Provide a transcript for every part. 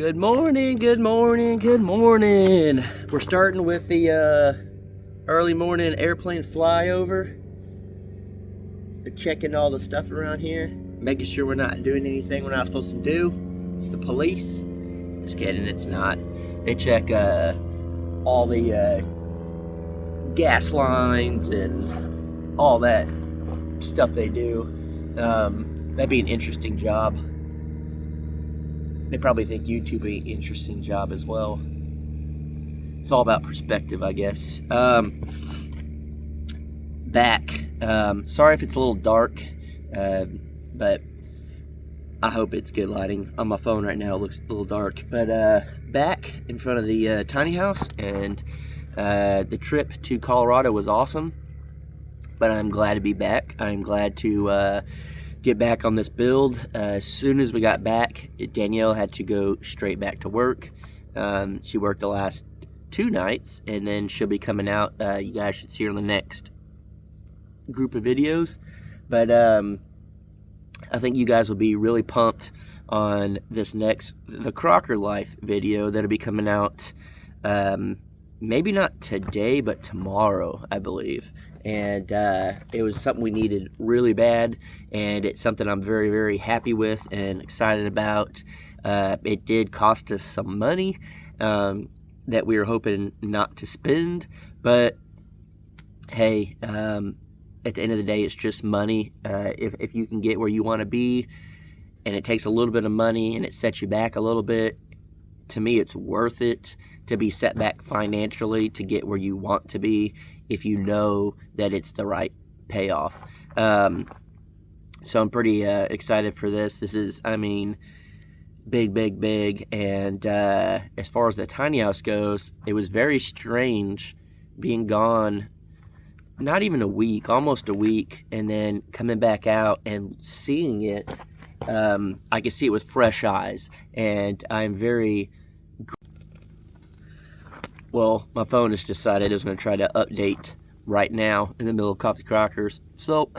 Good morning, good morning, good morning. We're starting with the early morning airplane flyover. We're checking all the stuff around here, making sure we're not doing anything we're not supposed to do. It's the police. Just kidding, it's not. They check all the gas lines and all that stuff they do. That'd be an interesting job. They probably think YouTube be an interesting job as well. It's all about perspective, I guess. Back. Sorry if it's a little dark, but I hope it's good lighting. On my phone right now, it looks a little dark. But back in front of the tiny house, and the trip to Colorado was awesome. But I'm glad to be back. I'm glad to get back on this build. As soon as we got back, Danielle had to go straight back to work. She worked the last 2 nights, and then she'll be coming out. You guys should see her in the next group of videos. But I think you guys will be really pumped on this next, the Crocker Life video that'll be coming out maybe not today, but tomorrow, I believe. And it was something we needed really bad, and it's something I'm very, very happy with and excited about. It did cost us some money that we were hoping not to spend, but hey, at the end of the day, it's just money. If you can get where you want to be, and it takes a little bit of money and it sets you back a little bit, to me it's worth it to be set back financially to get where you want to be, if you know that it's the right payoff. So I'm pretty excited for this. This is, I mean, big. And as far as the tiny house goes, it was very strange being gone not even a week, almost a week, and then coming back out and seeing it. I can see it with fresh eyes, and I'm very... Well, my phone has decided it was going to try to update right now in the middle of Coffee Crockers. So,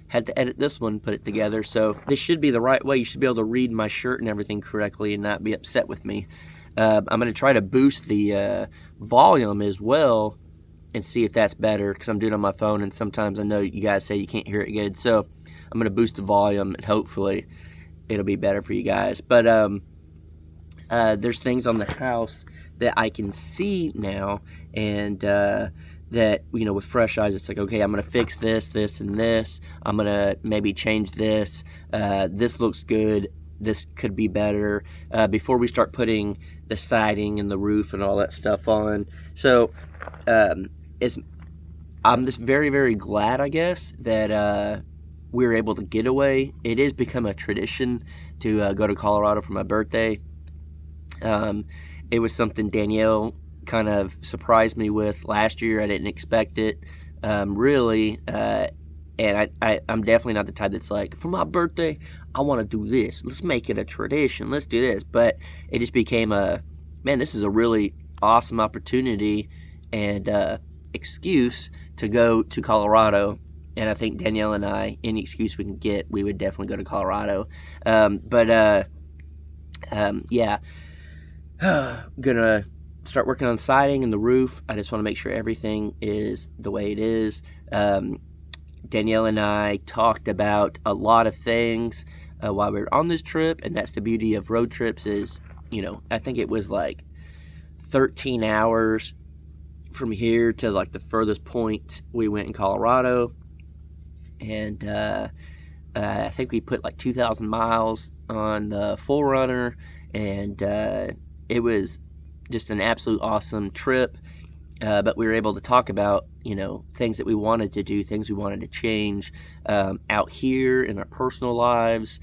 had to edit this one, put it together. So, this should be the right way. You should be able to read my shirt and everything correctly and not be upset with me. I'm going to try to boost the volume as well and see if that's better, because I'm doing it on my phone, and sometimes I know you guys say you can't hear it good. So, I'm going to boost the volume, and hopefully it'll be better for you guys. But there's things on the house that I can see now, and that, you know, with fresh eyes, it's like, okay, I'm going to fix this, and this. I'm going to maybe change this. This looks good. This could be better before we start putting the siding and the roof and all that stuff on. So I'm just very, very glad, I guess, that we were able to get away. It has become a tradition to go to Colorado for my birthday. It was something Danielle kind of surprised me with last year. I didn't expect it, really. And I'm definitely not the type that's like, for my birthday, I want to do this. Let's make it a tradition. Let's do this. But it just became man, this is a really awesome opportunity and excuse to go to Colorado. And I think Danielle and I, any excuse we can get, we would definitely go to Colorado. Yeah. Gonna start working on siding and the roof. I just want to make sure everything is the way it is. Danielle and I talked about a lot of things while we were on this trip, and that's the beauty of road trips is, you know, I think it was like 13 hours from here to like the furthest point we went in Colorado, and I think we put like 2,000 miles on the 4Runner, and it was just an absolute awesome trip. But we were able to talk about, you know, things that we wanted to do, things we wanted to change out here in our personal lives,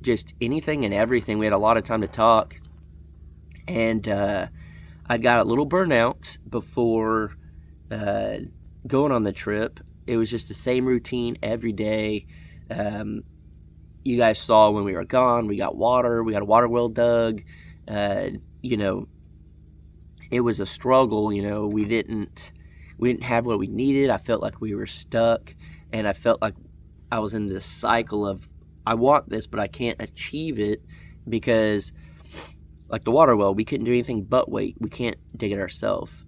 just anything and everything. We had a lot of time to talk, and I got a little burnout before going on the trip. It was just the same routine every day. You guys saw when we were gone, we got water, we got a water well dug. You know, it was a struggle. You know, we didn't have what we needed. I felt like we were stuck, and I felt like I was in this cycle of, I want this, but I can't achieve it because like the water well, we couldn't do anything but wait. We can't dig it ourselves.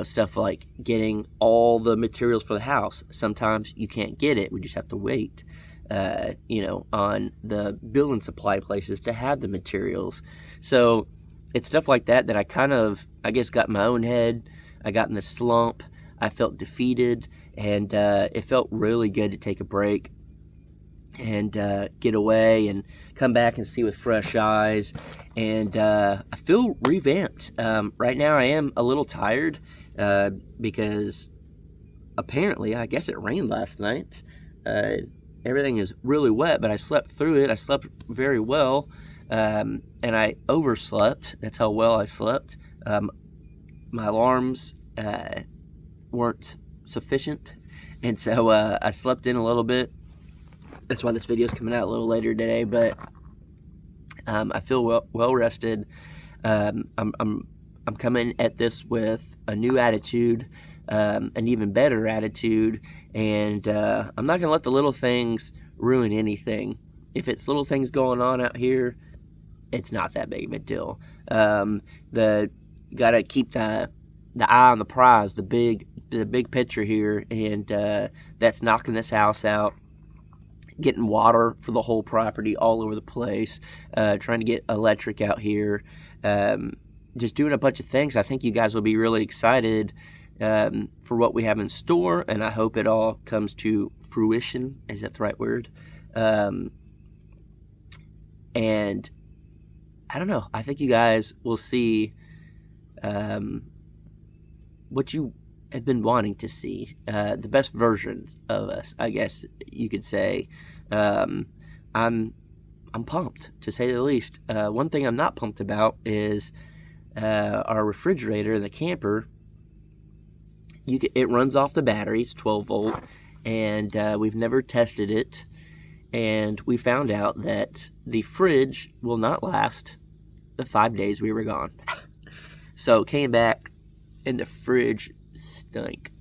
Stuff like getting all the materials for the house. Sometimes you can't get it. We just have to wait, on the building supply places to have the materials. So it's stuff like that I kind of, I guess, got in my own head. I got in this slump. I felt defeated, and it felt really good to take a break and get away and come back and see with fresh eyes. And I feel revamped. Right now I am a little tired because apparently, I guess it rained last night. Everything is really wet, but I slept through it. I slept very well, and I overslept. That's how well I slept. My alarms weren't sufficient, and so I slept in a little bit. That's why this video is coming out a little later today, but I feel well rested. I'm coming at this with a new attitude, an even better attitude, and I'm not gonna let the little things ruin anything. If it's little things going on out here, it's not that big of a deal. Gotta keep the eye on the prize, the big picture here, and that's knocking this house out, getting water for the whole property all over the place, trying to get electric out here, just doing a bunch of things. I think you guys will be really excited for what we have in store, and I hope it all comes to fruition. Is that the right word? And I don't know. I think you guys will see what you have been wanting to see, the best version of us, I guess you could say. I'm pumped, to say the least. One thing I'm not pumped about is our refrigerator in the camper. It runs off the batteries, 12 volt, and we've never tested it. And we found out that the fridge will not last the 5 days we were gone. So came back, and the fridge stunk.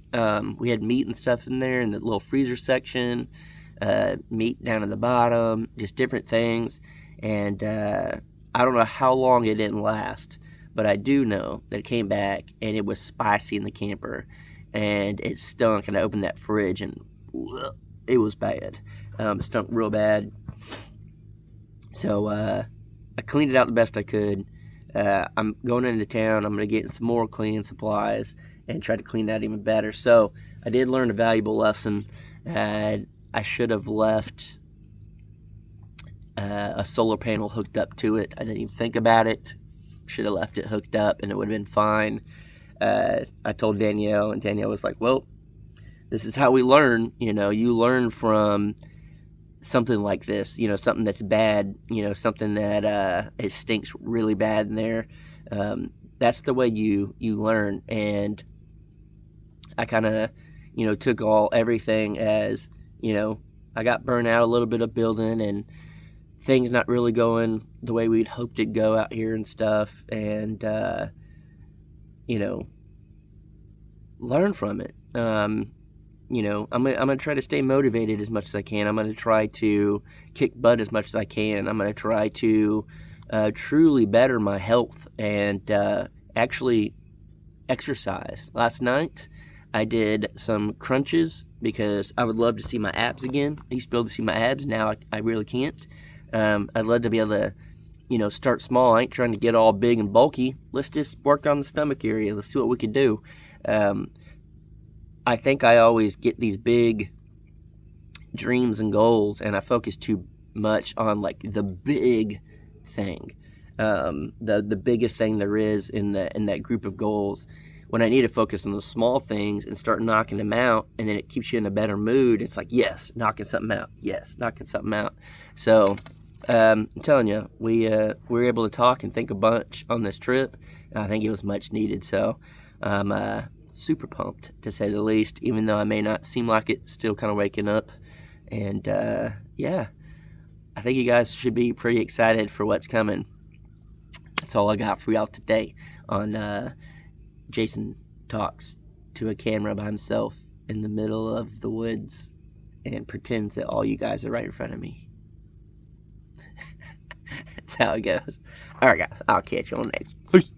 We had meat and stuff in there in the little freezer section, meat down at the bottom, just different things. And I don't know how long it didn't last, but I do know that it came back and it was spicy in the camper, and it stunk. And I opened that fridge and it was bad. It stunk real bad. So I cleaned it out the best I could. I'm going into town. I'm going to get some more cleaning supplies and try to clean that even better. So I did learn a valuable lesson. I should have left a solar panel hooked up to it. I didn't even think about it. Should have left it hooked up and it would have been fine. I told Danielle, and Danielle was like, well, this is how we learn. You learn from something like this, something that's bad, something that it stinks really bad in there. That's the way you learn. And I kind of, took everything as, I got burnt out a little bit of building and things not really going the way we'd hoped it'd go out here and stuff. And, learn from it. I'm gonna try to stay motivated as much as I can. I'm gonna try to kick butt as much as I can. I'm gonna try to truly better my health and actually exercise. Last night I did some crunches because I would love to see my abs again. I used to be able to see my abs. Now I really can't. I'd love to be able to, start small. I ain't trying to get all big and bulky. Let's just work on the stomach area. Let's see what we can do. I think I always get these big dreams and goals, and I focus too much on like the big thing, the biggest thing there is in that group of goals. When I need to focus on the small things and start knocking them out, and then it keeps you in a better mood. It's like, yes, knocking something out. Yes, knocking something out. So I'm telling you, we were able to talk and think a bunch on this trip. And I think it was much needed. So I'm super pumped, to say the least, even though I may not seem like it, still kind of waking up. And yeah, I think you guys should be pretty excited for what's coming. That's all I got for y'all today on Jason talks to a camera by himself in the middle of the woods and pretends that all you guys are right in front of me. That's how it goes. All right, guys. I'll catch you on next. Peace.